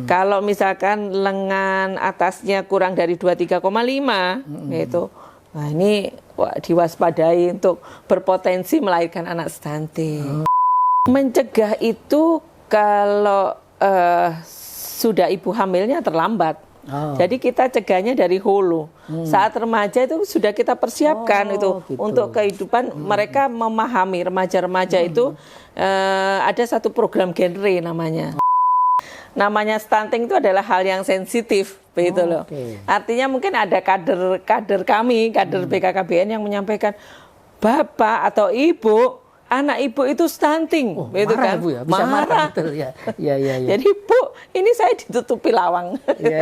Kalau misalkan lengan atasnya kurang dari 23,5 gitu. Nah, ini diwaspadai untuk berpotensi melahirkan anak stunting. Mencegah itu kalau sudah ibu hamilnya terlambat. Jadi kita cegahnya dari hulu. Saat remaja itu sudah kita persiapkan itu gitu. Untuk kehidupan mereka memahami remaja-remaja itu ada satu program genre namanya stunting itu adalah hal yang sensitif begitu loh. Artinya mungkin ada kader kami, kader BKKBN yang menyampaikan, Bapak atau Ibu, anak Ibu itu stunting, gitu marah, kan? Bu, ya? Bisa marah betul ya. Ya. Jadi Bu, ini saya ditutupi lawang. Ya.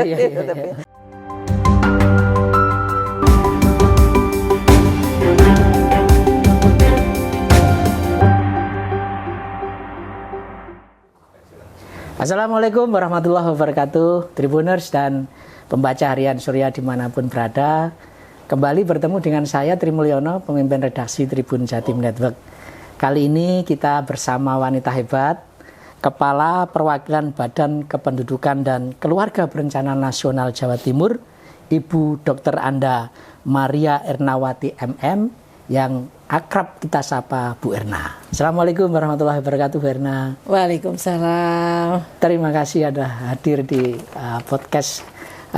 Assalamualaikum warahmatullahi wabarakatuh, Tribuners dan pembaca harian Surya dimanapun berada. Kembali bertemu dengan saya Tri Mulyono, pemimpin redaksi Tribun Jatim Network. Kali ini kita bersama wanita hebat, Kepala Perwakilan Badan Kependudukan dan Keluarga Berencana Nasional Jawa Timur, Ibu Dr. Anda Maria Ernawati MM, yang akrab kita sapa Bu Erna. Assalamualaikum warahmatullahi wabarakatuh, Bu Erna. Waalaikumsalam. Terima kasih ada hadir di podcast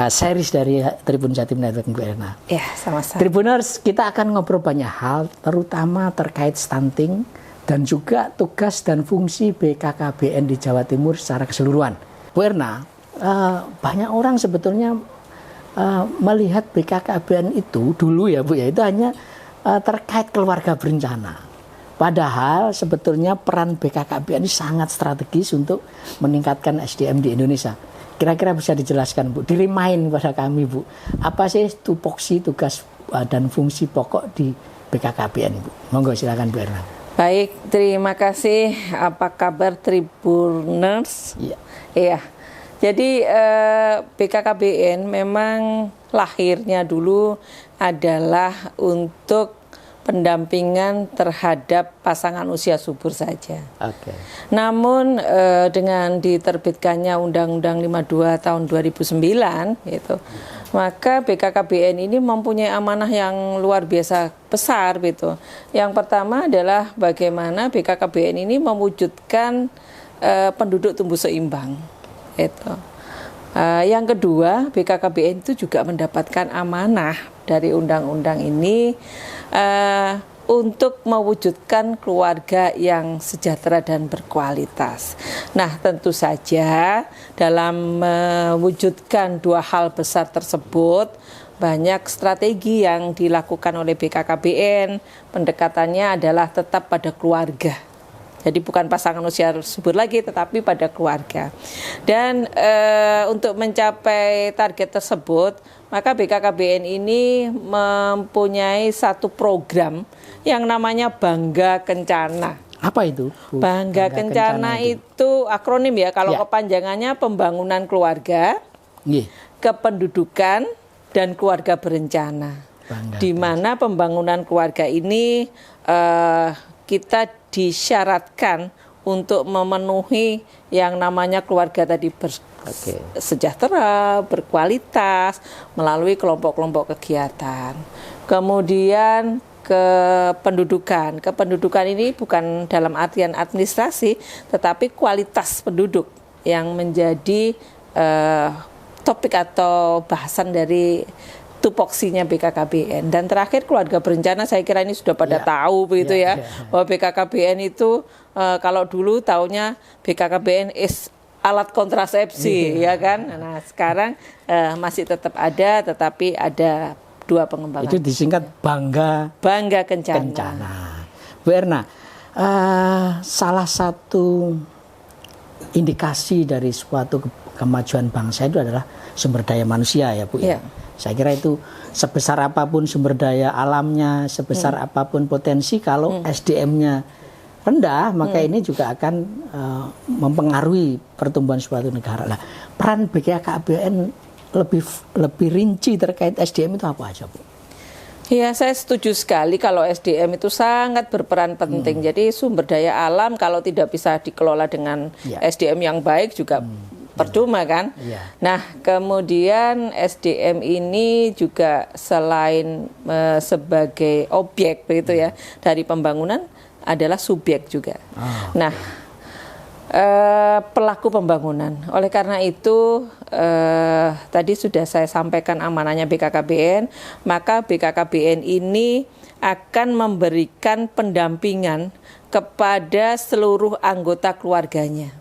series dari Tribun Jatim Network, Bu Erna. Ya, sama-sama. Tribuners, kita akan ngobrol banyak hal, terutama terkait stunting dan juga tugas dan fungsi BKKBN di Jawa Timur secara keseluruhan. Bu Erna, banyak orang sebetulnya melihat BKKBN itu dulu ya Bu ya, itu hanya terkait keluarga berencana. Padahal sebetulnya peran BKKBN ini sangat strategis untuk meningkatkan SDM di Indonesia. Kira-kira bisa dijelaskan Bu, di-remind pada kami Bu, apa sih tupoksi tugas dan fungsi pokok di BKKBN Bu? Monggo silakan Bu Erna. Baik, terima kasih. Apa kabar Tribuners? Iya. Jadi BKKBN memang lahirnya dulu adalah untuk pendampingan terhadap pasangan usia subur saja. Namun dengan diterbitkannya Undang-Undang 52 tahun 2009 gitu, maka BKKBN ini mempunyai amanah yang luar biasa besar gitu. Yang pertama adalah bagaimana BKKBN ini mewujudkan penduduk tumbuh seimbang. Itu. Yang kedua, BKKBN itu juga mendapatkan amanah dari undang-undang ini untuk mewujudkan keluarga yang sejahtera dan berkualitas. Nah, tentu saja dalam mewujudkan dua hal besar tersebut, banyak strategi yang dilakukan oleh BKKBN. Pendekatannya adalah tetap pada keluarga. Jadi bukan pasangan usia subur lagi, tetapi pada keluarga. Dan untuk mencapai target tersebut, maka BKKBN ini mempunyai satu program yang namanya Bangga Kencana. Apa itu, Bu? Bangga Kencana itu akronim ya, kalau kepanjangannya Pembangunan Keluarga, Kependudukan, dan Keluarga Berencana. Di mana pembangunan keluarga ini kita disyaratkan untuk memenuhi yang namanya keluarga tadi sejahtera, berkualitas, melalui kelompok-kelompok kegiatan. Kemudian kependudukan. Kependudukan ini bukan dalam artian administrasi, tetapi kualitas penduduk yang menjadi topik atau bahasan dari tupoksinya BKKBN. Dan terakhir keluarga berencana, saya kira ini sudah pada tahu begitu ya, bahwa BKKBN itu kalau dulu taunya BKKBN is alat kontrasepsi ya kan. Nah, sekarang masih tetap ada, tetapi ada dua pengembangan. Itu disingkat Bangga Kencana. Bu Erna, salah satu indikasi dari suatu kemajuan bangsa itu adalah sumber daya manusia ya Bu ya. Saya kira itu sebesar apapun sumber daya alamnya, sebesar apapun potensi, kalau SDM-nya rendah, maka ini juga akan mempengaruhi pertumbuhan suatu negara. Nah, peran BKKBN lebih rinci terkait SDM itu apa aja, Bu? Ya, saya setuju sekali kalau SDM itu sangat berperan penting. Jadi sumber daya alam kalau tidak bisa dikelola dengan SDM yang baik juga percuma kan. Iya. Nah, kemudian SDM ini juga selain sebagai objek begitu ya dari pembangunan adalah subjek juga. Nah, pelaku pembangunan. Oleh karena itu tadi sudah saya sampaikan amanahnya BKKBN, maka BKKBN ini akan memberikan pendampingan kepada seluruh anggota keluarganya.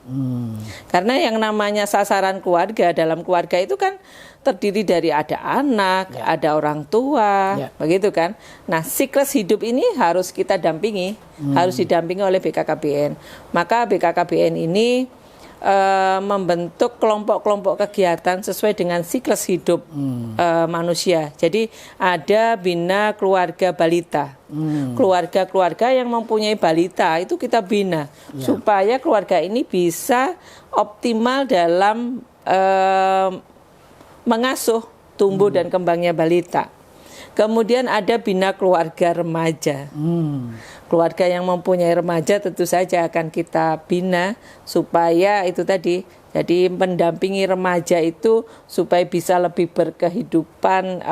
Karena yang namanya sasaran keluarga, dalam keluarga itu kan terdiri dari ada anak, ada orang tua, begitu kan. Nah, siklus hidup ini harus kita dampingi, harus didampingi oleh BKKBN. Maka BKKBN ini membentuk kelompok-kelompok kegiatan sesuai dengan siklus hidup manusia. Jadi ada bina keluarga balita. Keluarga-keluarga yang mempunyai balita itu kita bina supaya keluarga ini bisa optimal dalam mengasuh tumbuh dan kembangnya balita. Kemudian ada bina keluarga remaja. Keluarga yang mempunyai remaja tentu saja akan kita bina supaya itu tadi, jadi mendampingi remaja itu supaya bisa lebih berkehidupan,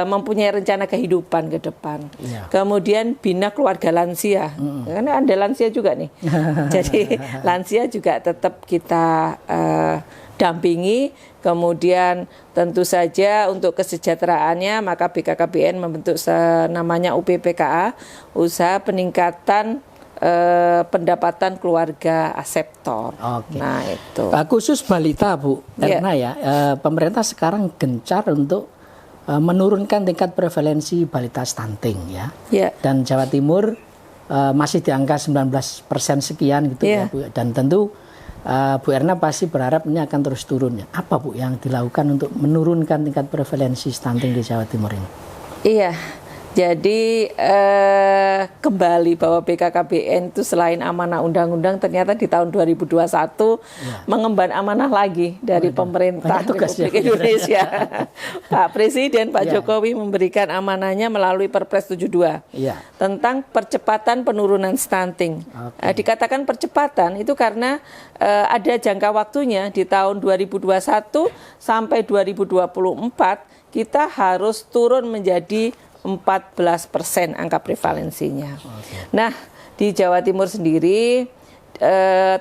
mempunyai rencana kehidupan ke depan. Kemudian bina keluarga lansia, karena ada lansia juga nih. Jadi lansia juga tetap kita dampingi. Kemudian tentu saja untuk kesejahteraannya maka BKKBN membentuk namanya UPPKA, Usaha Peningkatan Pendapatan Keluarga Aseptor. Nah itu. Khusus balita Bu, karena pemerintah sekarang gencar untuk menurunkan tingkat prevalensi balita stunting ya. Dan Jawa Timur masih di angka 19% sekian gitu ya Bu. Dan tentu Bu Erna pasti berharap ini akan terus turun ya. Apa Bu yang dilakukan untuk menurunkan tingkat prevalensi stunting di Jawa Timur ini? Iya, jadi kembali bahwa BKKBN itu selain amanah undang-undang ternyata di tahun 2021 mengemban amanah lagi dari pemerintah Republik Indonesia. Pak Presiden, Pak Jokowi memberikan amanahnya melalui Perpres 72 tentang percepatan penurunan stunting. Dikatakan percepatan itu karena ada jangka waktunya di tahun 2021 sampai 2024 kita harus turun menjadi 14% angka prevalensinya. Nah, di Jawa Timur sendiri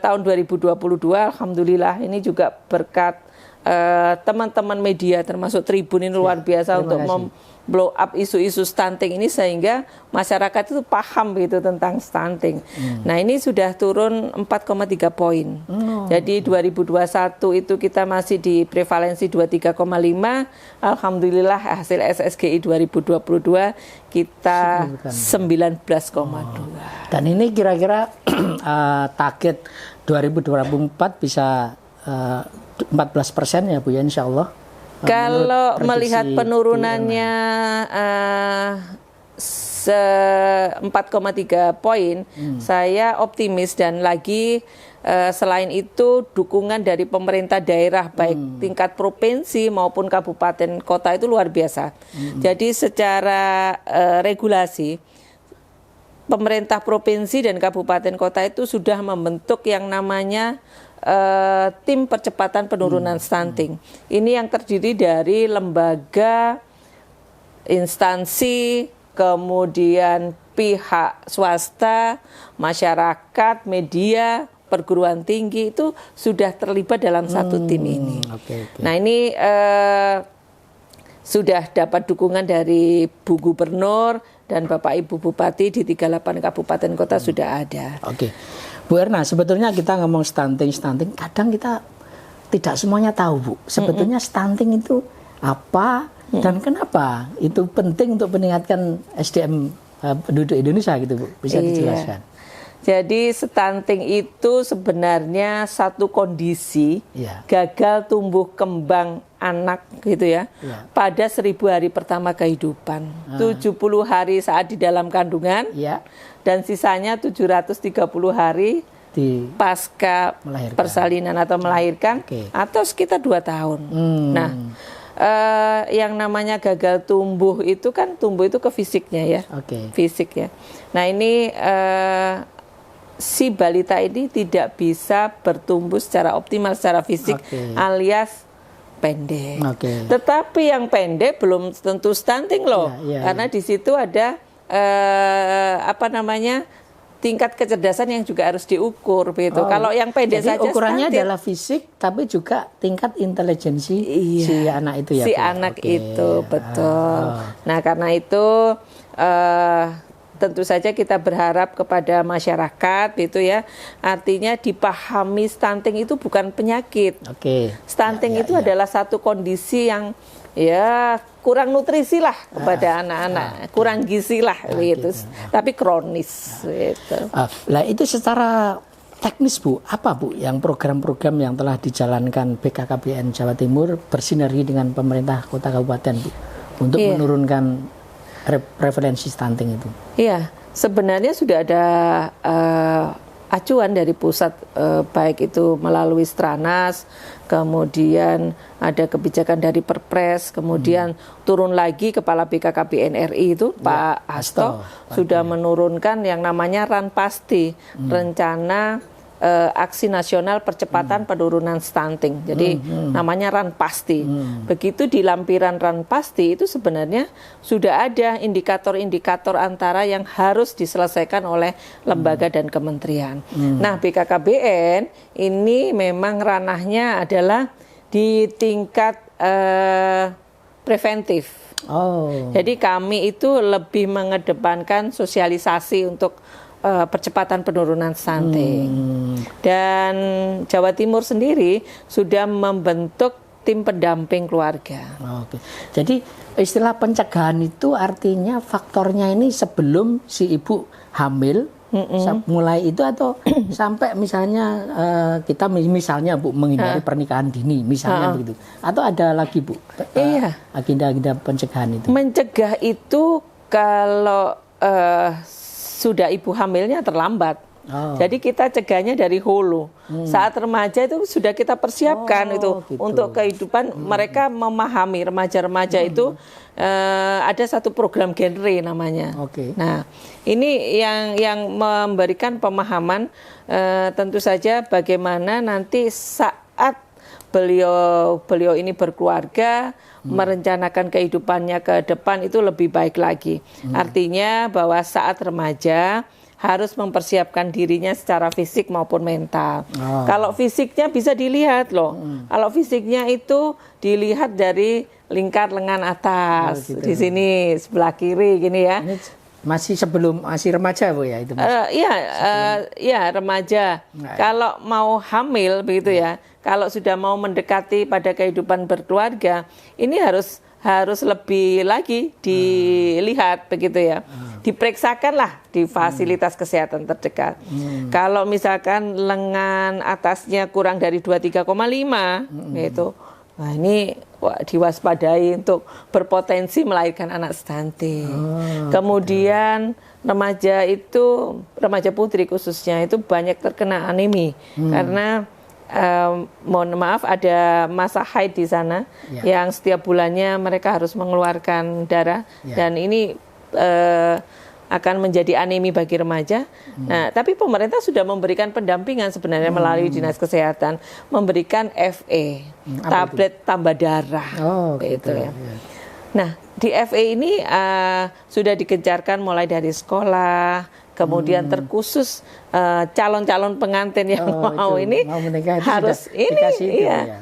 tahun 2022 alhamdulillah ini juga berkat teman-teman media termasuk Tribun ini luar biasa untuk blow up isu-isu stunting ini sehingga masyarakat itu paham gitu tentang stunting. Nah, ini sudah turun 4,3 poin. Jadi 2021 itu kita masih di prevalensi 23,5. Alhamdulillah hasil SSGI 2022 kita 19,2. Dan ini kira-kira target 2024 bisa 14% ya Bu ya, insya Allah. Kalau melihat penurunannya 4,3 poin, saya optimis dan lagi selain itu dukungan dari pemerintah daerah baik tingkat provinsi maupun kabupaten kota itu luar biasa. Jadi secara regulasi pemerintah provinsi dan kabupaten kota itu sudah membentuk yang namanya tim percepatan penurunan stunting. Ini yang terdiri dari lembaga, instansi, kemudian pihak swasta, masyarakat, media, perguruan tinggi itu sudah terlibat dalam satu tim ini. Nah ini sudah dapat dukungan dari Bu Gubernur dan Bapak Ibu Bupati di 38 kabupaten kota sudah ada. Bu Erna, sebetulnya kita ngomong stunting, kadang kita tidak semuanya tahu Bu. Sebetulnya stunting itu apa dan kenapa itu penting untuk meningkatkan SDM penduduk Indonesia gitu Bu. Bisa dijelaskan? Jadi stunting itu sebenarnya satu kondisi gagal tumbuh kembang anak gitu ya. Pada 1000 hari pertama kehidupan, 70 hari saat di dalam kandungan, dan sisanya 730 hari pasca persalinan atau melahirkan, atau sekitar 2 tahun. Nah, yang namanya gagal tumbuh itu kan tumbuh itu ke fisiknya ya, fisik ya. Nah ini si balita ini tidak bisa bertumbuh secara optimal secara fisik, alias pendek. Tetapi yang pendek belum tentu stunting loh, karena di situ ada tingkat kecerdasan yang juga harus diukur begitu. Kalau yang pendek jadi saja ukurannya stunting, adalah fisik, tapi juga tingkat intelijensi si anak itu ya. Si anak itu betul. Nah karena itu tentu saja kita berharap kepada masyarakat itu ya, artinya dipahami stunting itu bukan penyakit. Stunting itu adalah satu kondisi yang ya kurang nutrisi lah kepada anak-anak, kurang gizi lah gitu. Tapi kronis gitu. Lah itu secara teknis Bu, apa Bu yang program-program yang telah dijalankan BKKBN Jawa Timur bersinergi dengan pemerintah kota kabupaten Bu untuk menurunkan prevalensi stunting itu? Iya, sebenarnya sudah ada acuan dari pusat, baik itu melalui Stranas, kemudian ada kebijakan dari Perpres, kemudian turun lagi Kepala BKKBN RI itu Pak Hasto sudah menurunkan yang namanya Ranpasti, rencana aksi nasional percepatan penurunan stunting. Jadi namanya Ranpasti. Begitu di lampiran Ranpasti itu sebenarnya sudah ada indikator-indikator antara yang harus diselesaikan oleh lembaga dan kementerian. Nah, BKKBN ini memang ranahnya adalah di tingkat preventif. Jadi kami itu lebih mengedepankan sosialisasi untuk percepatan penurunan stunting. Dan Jawa Timur sendiri sudah membentuk tim pendamping keluarga. Jadi istilah pencegahan itu artinya faktornya ini sebelum si ibu hamil, mulai itu atau sampai misalnya kita misalnya Bu menghindari pernikahan dini misalnya begitu, atau ada lagi Bu agenda-agenda pencegahan itu? Mencegah itu kalau sudah ibu hamilnya terlambat. Jadi kita cegahnya dari hulu. Saat remaja itu sudah kita persiapkan itu gitu. Untuk kehidupan mereka memahami remaja-remaja itu ada satu program genre namanya. Nah, ini yang memberikan pemahaman tentu saja bagaimana nanti saat beliau ini berkeluarga, merencanakan kehidupannya ke depan itu lebih baik lagi. Artinya bahwa saat remaja harus mempersiapkan dirinya secara fisik maupun mental. Kalau fisiknya bisa dilihat loh. Kalau fisiknya itu dilihat dari lingkar lengan atas. Di sini sebelah kiri gini ya. Ini masih remaja Bu ya itu? Iya remaja. Kalau mau hamil begitu ya. Kalau sudah mau mendekati pada kehidupan berkeluarga, ini harus lebih lagi dilihat begitu ya. Diperiksakanlah di fasilitas kesehatan terdekat. Kalau misalkan lengan atasnya kurang dari 23,5 gitu. Nah, ini diwaspadai untuk berpotensi melahirkan anak stunting. Kemudian remaja putri khususnya itu banyak terkena anemi karena mohon maaf ada masa haid di sana yang setiap bulannya mereka harus mengeluarkan darah dan ini akan menjadi anemi bagi remaja. Nah, tapi pemerintah sudah memberikan pendampingan sebenarnya melalui Dinas Kesehatan, memberikan FE, tablet tambah darah. Gitu ya. Nah, di FE ini sudah digencarkan mulai dari sekolah. Kemudian terkhusus calon-calon pengantin yang mau menikah harus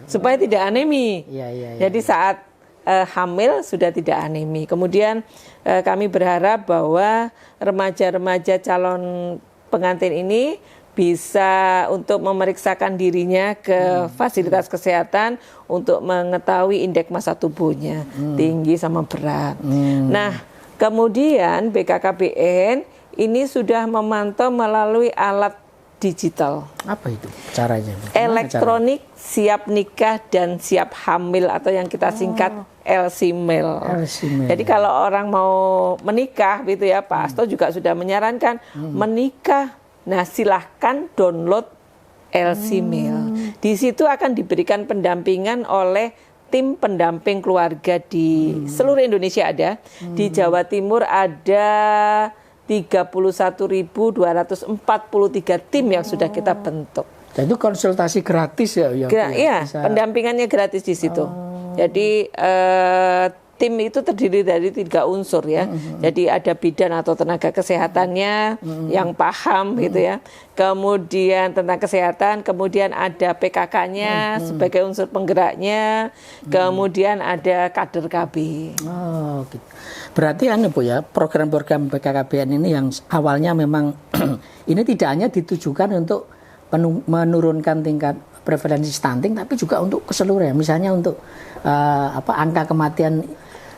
supaya tidak anemi. Jadi saat hamil sudah tidak anemi. Kemudian kami berharap bahwa remaja-remaja calon pengantin ini bisa untuk memeriksakan dirinya ke fasilitas kesehatan untuk mengetahui indeks massa tubuhnya tinggi sama berat. Nah, kemudian BKKBN ini sudah memantau melalui alat digital. Apa itu caranya? Elektronik siap nikah dan siap hamil atau yang kita singkat LCMIL. Jadi kalau orang mau menikah gitu ya, Pak Hasto juga sudah menyarankan menikah. Nah, silahkan download LCMIL. Di situ akan diberikan pendampingan oleh tim pendamping keluarga di seluruh Indonesia ada. Di Jawa Timur ada 31.243 tim yang sudah kita bentuk. Dan itu konsultasi gratis ya? Iya, pendampingannya gratis di situ. Jadi tim itu terdiri dari 3 unsur ya. Jadi ada bidan atau tenaga kesehatannya yang paham gitu ya. Kemudian tentang kesehatan, kemudian ada PKK-nya sebagai unsur penggeraknya, kemudian ada kader KB. Oh, gitu. Berarti Bu ya, program-program BKKBN ini yang awalnya memang ini tidak hanya ditujukan untuk menurunkan tingkat prevalensi stunting, tapi juga untuk keseluruhan. Misalnya untuk angka kematian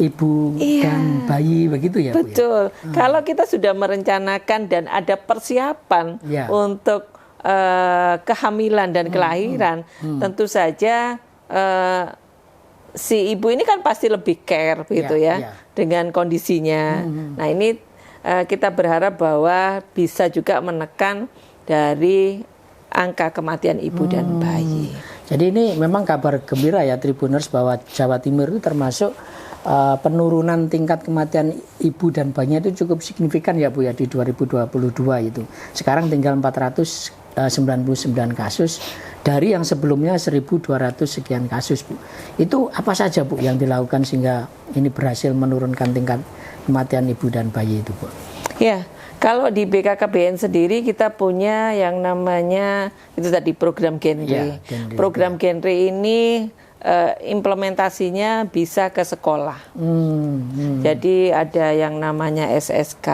ibu dan bayi begitu ya, betul. Bu ya? Kalau kita sudah merencanakan dan ada persiapan untuk kehamilan dan kelahiran, tentu saja si ibu ini kan pasti lebih care gitu dengan kondisinya. Nah ini kita berharap bahwa bisa juga menekan dari angka kematian ibu dan bayi. Jadi ini memang kabar gembira ya Tribuners, bahwa Jawa Timur itu termasuk penurunan tingkat kematian ibu dan bayinya itu cukup signifikan ya Bu ya di 2022 itu. Sekarang tinggal 499 kasus dari yang sebelumnya 1.200 sekian kasus, Bu. Itu apa saja Bu yang dilakukan sehingga ini berhasil menurunkan tingkat kematian ibu dan bayi itu, Bu? Ya, kalau di BKKBN sendiri kita punya yang namanya itu tadi program Genri. Program Genri ini implementasinya bisa ke sekolah. Jadi ada yang namanya SSK,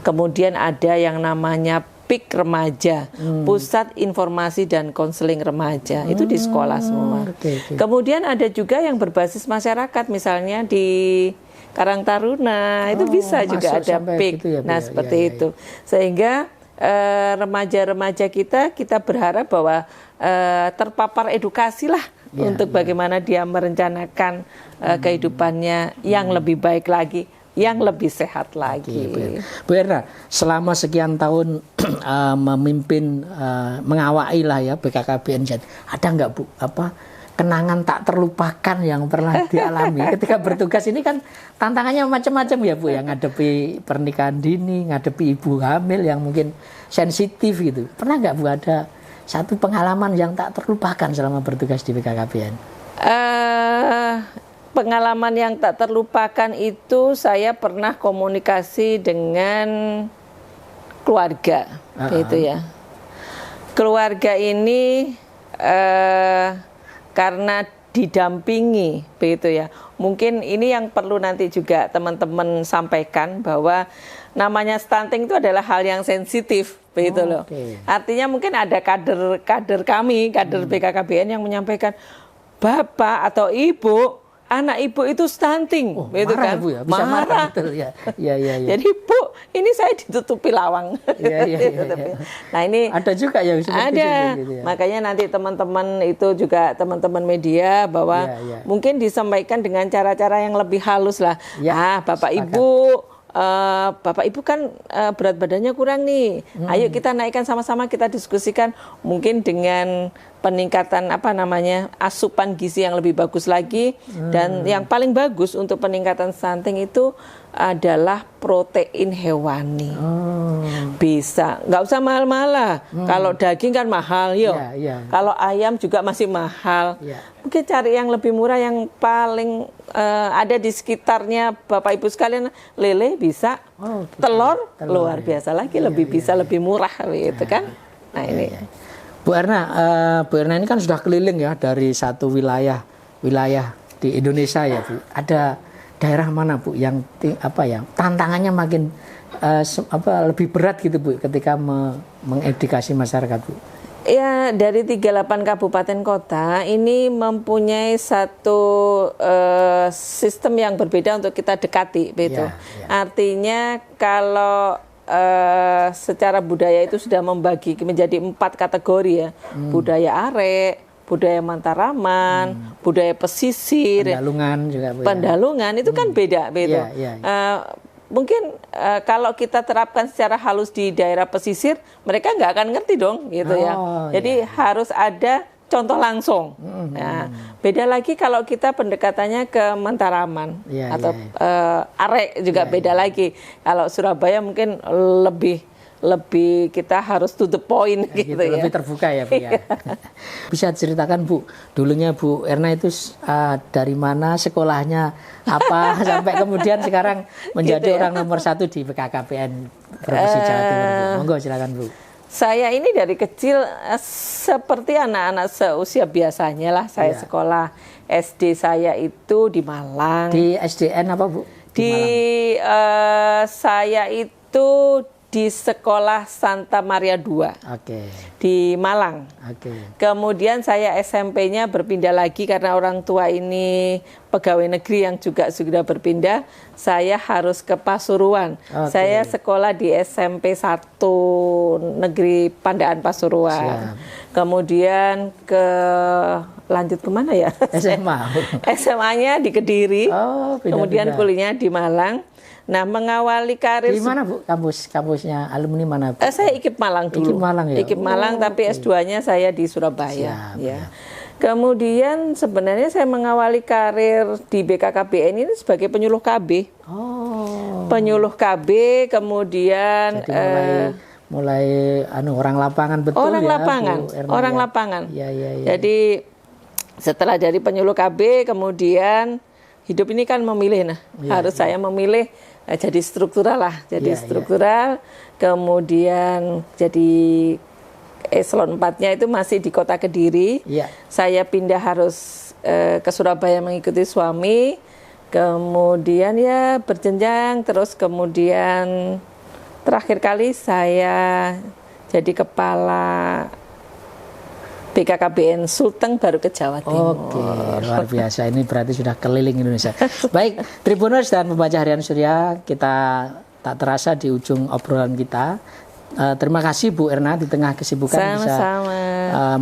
kemudian ada yang namanya PIK remaja, Pusat Informasi dan Konseling Remaja, itu di sekolah semua. Kemudian ada juga yang berbasis masyarakat, misalnya di Karang Taruna, itu bisa juga ada PIK. Gitu ya, nah seperti itu, sehingga remaja-remaja kita berharap bahwa terpapar edukasi lah untuk bagaimana dia merencanakan kehidupannya yang lebih baik lagi, yang lebih sehat lagi. Bu Erna, selama sekian tahun memimpin, mengawai lah ya BKKBN, ada nggak Bu kenangan tak terlupakan yang pernah dialami ketika bertugas ini? Kan tantangannya macam-macam ya Bu, yang ngadepi pernikahan dini, ngadepi ibu hamil yang mungkin sensitif gitu. Pernah nggak Bu ada satu pengalaman yang tak terlupakan selama bertugas di BKKBN? Pengalaman yang tak terlupakan itu saya pernah komunikasi dengan keluarga, gitu ya. Keluarga ini karena didampingi, begitu ya. Mungkin ini yang perlu nanti juga teman-teman sampaikan, bahwa namanya stunting itu adalah hal yang sensitif, begitu loh. Artinya mungkin ada kader kami, kader BKKBN yang menyampaikan, Bapak atau Ibu, anak Ibu itu stunting, begitu marah, kan? Bu ya? Bisa marah. Betul, ya. Jadi Bu, ini saya ditutupi lawang. Nah ini ada juga yang seperti ada. Itu, gitu ya. Makanya nanti teman-teman itu juga teman-teman media bahwa mungkin disampaikan dengan cara-cara yang lebih halus lah. Bapak Ibu, Bapak Ibu kan berat badannya kurang nih. Ayo kita naikkan sama-sama, kita diskusikan mungkin dengan peningkatan asupan gizi yang lebih bagus lagi. Dan yang paling bagus untuk peningkatan stunting itu adalah protein hewani. Bisa, nggak usah mahal-mahal lah. Kalau daging kan mahal, Kalau ayam juga masih mahal. Mungkin cari yang lebih murah, yang paling ada di sekitarnya Bapak Ibu sekalian. Lele bisa, telur luar biasa lagi, lebih bisa lebih murah gitu kan. Nah ini. Bu Erna ini kan sudah keliling ya dari satu wilayah di Indonesia ya Bu. Ada daerah mana Bu yang tantangannya makin lebih berat gitu Bu ketika mengedukasi masyarakat Bu? Ya, dari 38 kabupaten kota ini mempunyai satu sistem yang berbeda untuk kita dekati, begitu. Artinya kalau secara budaya itu sudah membagi menjadi 4 kategori ya. Budaya arek, budaya Mataraman, budaya pesisir, Pendalungan juga Bu. Pendalungan itu kan beda, begitu. Mungkin kalau kita terapkan secara halus di daerah pesisir, mereka nggak akan ngerti dong, gitu ya. Jadi harus ada contoh langsung. Nah, beda lagi kalau kita pendekatannya ke Mentaraman atau Arek juga beda lagi. Kalau Surabaya mungkin lebih kita harus to the point gitu ya. Lebih terbuka ya Bu ya. Bisa ceritakan Bu, dulunya Bu Erna itu dari mana, sekolahnya apa, sampai kemudian sekarang menjadi gitu ya. orang nomor 1 di BKKBN Provinsi Jawa Timur Bu. Monggo silakan Bu. Saya ini dari kecil seperti anak-anak seusia biasanya lah. Saya sekolah SD saya itu di Malang. Di SDN apa Bu? Saya itu di Sekolah Santa Maria II di Malang. Kemudian saya SMP-nya berpindah lagi karena orang tua ini pegawai negeri yang juga sudah berpindah. Saya harus ke Pasuruan. Saya sekolah di SMP 1 Negeri Pandaan Pasuruan. Kemudian lanjut kemana ya? SMA. SMA-nya di Kediri. Kemudian kuliahnya di Malang. Nah, mengawali karir... Di mana Bu kampusnya, alumni mana Bu? Saya IKIP Malang dulu. IKIP Malang ya? IKIP Malang, tapi S2-nya saya di Surabaya. Kemudian sebenarnya saya mengawali karir di BKKBN ini sebagai penyuluh KB. Penyuluh KB, kemudian... Jadi mulai orang lapangan betul orang ya lapangan, Bu Erna, orang lapangan. Jadi setelah dari penyuluh KB, kemudian hidup ini kan memilih. Harus saya memilih jadi struktural lah, struktural. Kemudian jadi eselon 4-nya itu masih di Kota Kediri. Saya pindah harus ke Surabaya mengikuti suami. Kemudian ya berjenjang, terus kemudian terakhir kali saya jadi kepala BKKBN Sulteng baru ke Jawa Timur. Luar biasa. Ini berarti sudah keliling Indonesia. Baik, Tribuners dan pembaca harian Surya, kita tak terasa di ujung obrolan kita. Terima kasih Bu Erna di tengah kesibukan bisa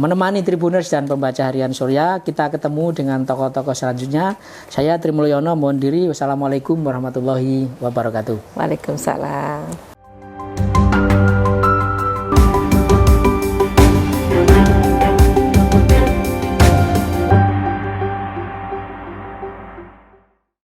menemani Tribuners dan pembaca harian Surya. Kita ketemu dengan tokoh-tokoh selanjutnya. Saya Trimulyono mohon diri. Wassalamualaikum warahmatullahi wabarakatuh. Waalaikumsalam.